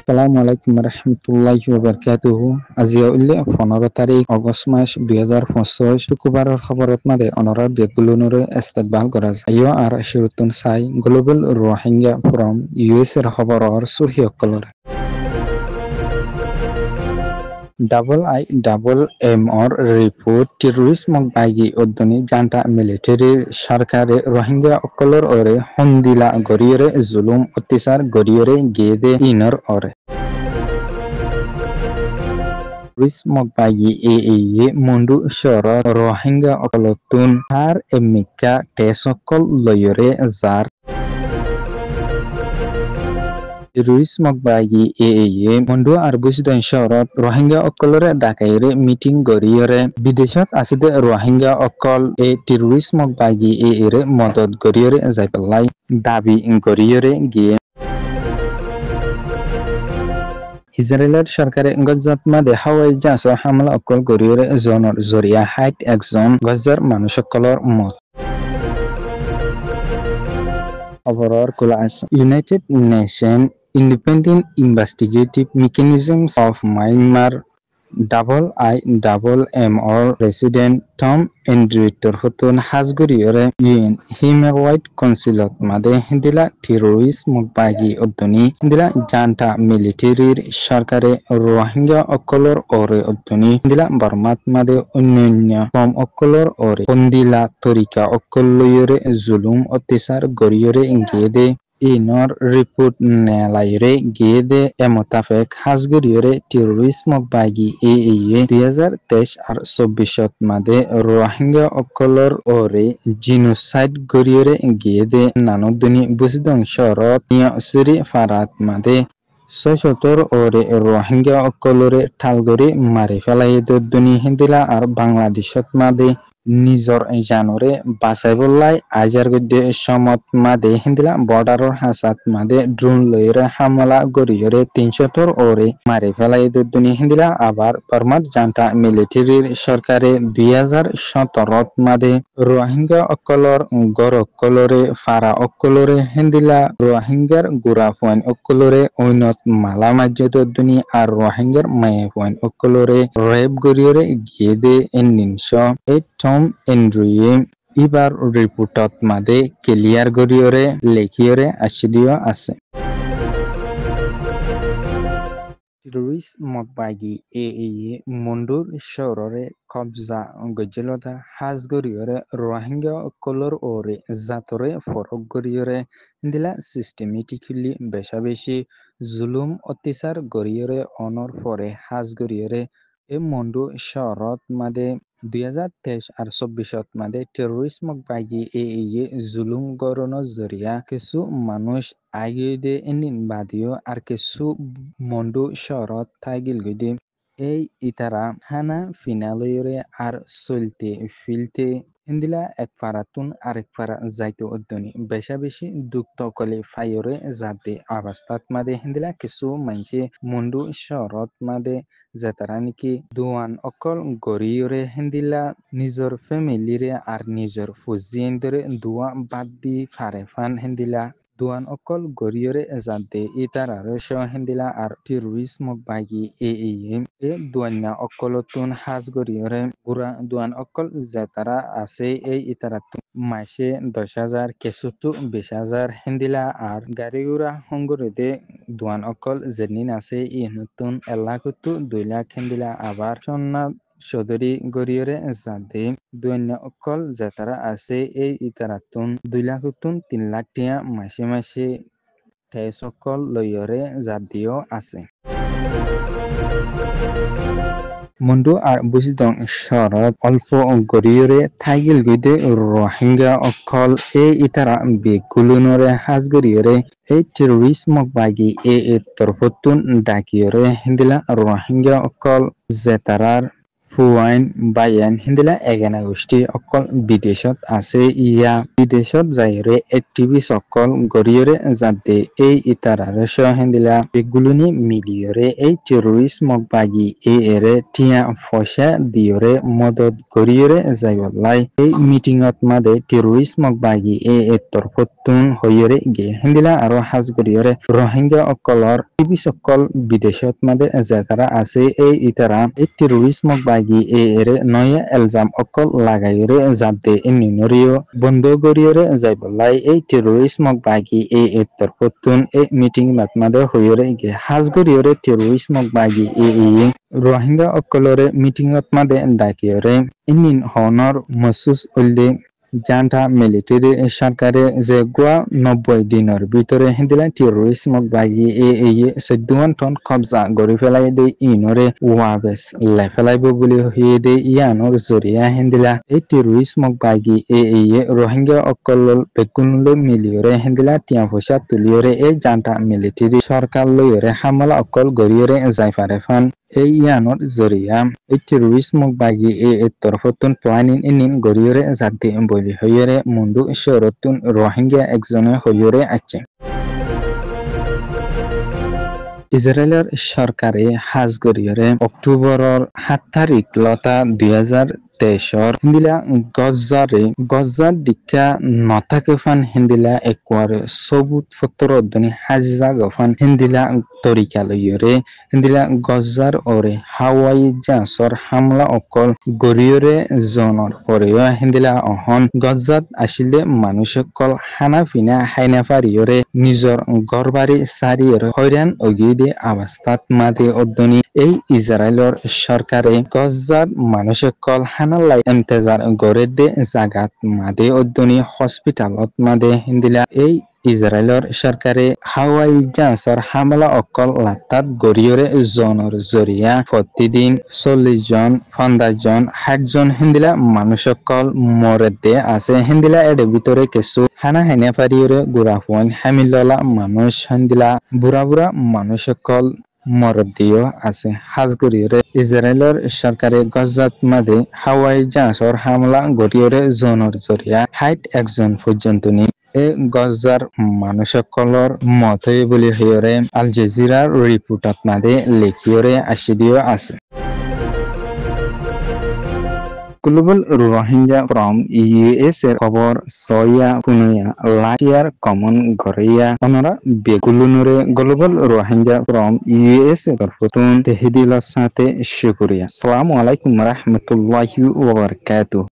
আসসালামু আলাইকুম রহমতুল্লাহি ওয়া আজি উল্লে 15 তারিখ আগস্ট মাস 2025 শুক্রবারের খবরত মাদে অনরা বেগুলুনুরে ইস্তেকবাল করা যায় আর শুরুতুন সাই গ্লোবাল রোহিঙ্গা ফ্রম ইউএস এর খবরর সুরহিয়কলর double or report terrorism bagi odoni janta military sarkare rohingya okolor ore hondila goriyore zulum ottisar goriyore gede inor ore terrorism bagi ee mundu shoro rohingya okolotun har emika tesokol loyore zar terrorism bagi mundu arbusdan shorot rohingya okolore dakaire meeting goriyore bideshot aside rohingya okol terrorism bagi ere modod goriyore jaipalai dabi goriyore giye ইসরায়েলের সরকারে গজ্জাত মাদে হাওয়াই জাহাজ হামলা অকল গরিয়রে জনের জরিয়া height একজন গজ্জার মানুষসকলৰ মত overall class United Nations Independent Investigative Mechanisms of Myanmar IMM President Tom Andrew Hasguriore UN Human Rights Council made hindila terrorism bagi odoni hindila janta military সরকারে রোহিঙ্গা অকলর ওরে অধ্যনি হindila বর্মাত মাদে অন্যান্য কম অকলর ওরে হন্দিলা তরিকা অকলয়রে জুলুম অত্যাচার গরিয়রে গিয়েদে ইনর রিপোর্ট নেলাইরে গিয়েদে এমতাফেক হাজগরিয়রে টেরোরিজম বাগি 2023 আর 24 মাদে রোহিঙ্গা অকলর ওরে জিনোসাইড গরিয়রে গিয়েদে নানদনি বুসিদংশরত নিয়সরি ফারাত মাদে 76 ওরে রোহিঙ্গা অকলরে ঠালগরি মারি ফেলাই দনি হিন্দিলা আর বাংলাদেশত মাদে নিজর জানুরে বাসাইবল্লাই আজার গদ্যে সমত মাদে হিন্দিলা বর্ডারর হাসাত মাদে ড্রোন লইরে হামলা গরিয়রে 300 ওরে মারি ফেলাই দনি হিন্দিলা আবার পরমাত জান্তা মিলিটারির সরকারে 2017 মাদে রোহিঙ্গা অকলর গর অকলরে ফারা অকলরে হিন্দিলা রোহিঙ্গার গুড়া পয়েন্ট অকলরে ঐনত মালা মাজ্জত দনি আর রোহিঙ্গার মায়ে পয়েন্ট অকলরে রেপ গরিয়রে গিয়েদে এননিনশ টম এন্ড্রুয়ে ইবার রিপোর্টত মাদে ক্লিয়ার গরিয়রে লেখিয়রে আসিদিও আছে terrorism bagi mundur shorore kobza gojlota hasgoriore rohingya kolor ore zatore forogoriore dila systematically beshabeshi zulum অত্যাচার গরিয়রে অনর পরে হাজগরিয়রে এ মন্ডু শহরত মাদে 2023 আর 24 মাদে টেরোরিজম বাগি জুলুম গরনো জরিয়া কিছু মানুষ আইগিদে এনিন বাদিও আর কিছু মন্ডু শহরত থাইগিল গইদে এই ইতারা হানা ফিনালয়রে আর চলতে ফিলতে হিন্দিলা এক ফারাতুন আরেক ফারা যাইতো অধ্যনি বেশা বেশি দুঃখ কলে ফাইরে যাতে অবস্থাত মাদে হিন্দিলা কিছু মানছে মন্ডু শহরত মাদে যেতারা নাকি দুয়ান অকল গরিয়রে হিন্দিলা নিজর ফ্যামিলিরে আর নিজর ফুজিয়েন্দরে দুয়া বাদ দি ফারে ফান হিন্দিলা দুয়ান অকল গরিয়রে যাতে ইতারার হিন্দিলা আর টেরোরিজম বাগি এ দুয়ান্না অকলতুন হাজ গরিয়রে গুড়া দুয়ান অকল যেতারা আছে এই ইতারাতুন মাসে 10,000 কেসুতু 20,000 হিন্দিলা আর গাড়ি গুড়া হঙ্গরেদে দুয়ান অকল জেনিন আছে নতুন 1,00,000 2 লাখ হিন্দিলা আবার সন্না চৌধুরী গরিয়রে যাদে দুয়ান্না অকল যেতারা আছে এই ইতারাতুন 2 লাখ 3 লাখ টিয়া মাসে মাসে সকল লয়রে জাদিও আছে মন্ডু আর বুঝিদং শরৎ অল্প গরিয়রে থাইগিল গইদে রোহিঙ্গা অকল ইতারা বেগুলুনরে হাজগরিয়রে এই টেরোরিজম বাগি তরফতুন ডাকিয়রে হিন্দিলা রোহিঙ্গা অকল জেতারার ফুৱাইন বাইয়ান হিন্দিলা এগেনা গোষ্ঠী অকল বিদেশত আছে ইয়া বিদেশত যাইৰে এক্টিভিষ্ট অকল গৰিয়ৰে যাতে এই ইতাৰাৰে স হিন্দিলা বেগুলুনি মিলিয়ৰে এই টেৰৰিজমক বাগি এৰে টিয়া পইচা দিয়ৰে মদত গৰিয়ৰে যাইবলাই এই মিটিঙত মাদে টেৰৰিজমক বাগি তৰফতুন হৈয়ৰে গে হিন্দিলা আৰু সাজ গৰিয়ৰে রোহিঙ্গা অকলৰ এক্টিভিষ্ট অকল বিদেশত মাদে যাতারা আছে এই ইতারা এই টেরোরিজমক বাগি এরে নয়া এলজাম অকল লাগাইরে যাতে নিনরিও বন্ধ করিয়রে যাইবলাই এই টেরোরিজমক বাগি তরফতুন এই মিটিং মাতমাদে হইরে গে হাজ গরিয়রে টেরোরিজমক বাগি রোহিঙ্গা অকলরে মিটিংত মাদে ডাকিয়রে ইনিন হনর মসুস উল্দে জান্টা মিলিটারি সরকারে যে গোয়া 90 দিনের ভিতরে হিন্দিলা টেরোরিজমক বাগি 14 টন কবজা গড়ি ফেলাই দে ইনরে ওয়াবেস লেফেলাইব বলে হয়ে দে ইয়ানোর জরিয়া হিন্দিলা এই টেরোরিজমক বাগি রোহিঙ্গা অকল বেগুনলে মিলিয়রে হিন্দিলা টিয়া পয়সা তুলিয়রে এই জান্টা মিলিটারি সরকার লইয়রে হামলা অকল গড়িয়রে যাইফারে ফান এই ইয়ানোর জরিয়া এই টেরোরিজমক বাগি তরফতুন প্লানিং ইনিন গড়িয়রে জাতি বলি হইয়রে মুন্ডু শহরতুন রোহিঙ্গা একজনে হইয়রে আছে ইসরায়েলের সরকারে হাজ গরিয়রে অক্টোবরের 7 তারিখ লতা 2023 হিন্দিলা গজ্জার দিকা নথাকে ফান হিন্দিলা একবারে সবুত ফতর অধ্যনি হাজিজা গফান হিন্দিলা তরিকা লইয়রে হিন্দিলা গজ্জার ওরে হাওয়াই জাহাজর হামলা অকল গরিয়রে জনৰ পরেও হিন্দিলা অহন গজ্জাত আসিলে মানুষ অকল হানা ফিনা হাইনা ফারিয়রে নিজর গড়বাড়ি সারিয়রে হইরান অগিদে অবস্থাত মাদে অধ্যনি এই ইসরায়েলের সরকারে গজ্জাত মানুষ অকল হানালাই ইন্তজার গড়ে দে জাগাত মাদে অধ্যনি হসপিটালত মাদে হিন্দিলা এই ইসরায়েলের সরকারে হাওয়াই জাহাজর হামলা অকল লাতাত গড়িয়রে জনের জরিয়া প্রতিদিন 40 জন 50 জন 60 জন হিন্দিলা মানুষ অকল মরে দে আছে হিন্দিলা এর ভিতরে কিছু হানা হাইনা ফারিয়রে গুড়া ফোন হামিললা মানুষ হিন্দিলা বুড়া মানুষ অকল মরদিও আছে হাজগুড়িয়রে ইসরায়েলের সরকারে গজ্জাত মাদে হাওয়াই জাহাজর হামলা গড়িয়রে জনের জরিয়া 61 জন পর্যন্ত নি এ গজ্জার মানুষ সকলর মতে বলি হইরে আল জাজিরার রিপোর্টত মাদে লেখিয়রে আসিদিও আছে গ্লোবাল রোহিঙ্গা ফ্রম ইউএসএ খবর সয়া পুনিয়া লাটিয়ার কমন গরিয়া অনরা বেগুলুনরে গ্লোবাল রোহিঙ্গা ফ্রম ইউএসএ তরফতুন তেহিদিল সাথে শুকরিয়া আসসালামু আলাইকুম রাহমাতুল্লাহি ওয়া বারাকাতুহু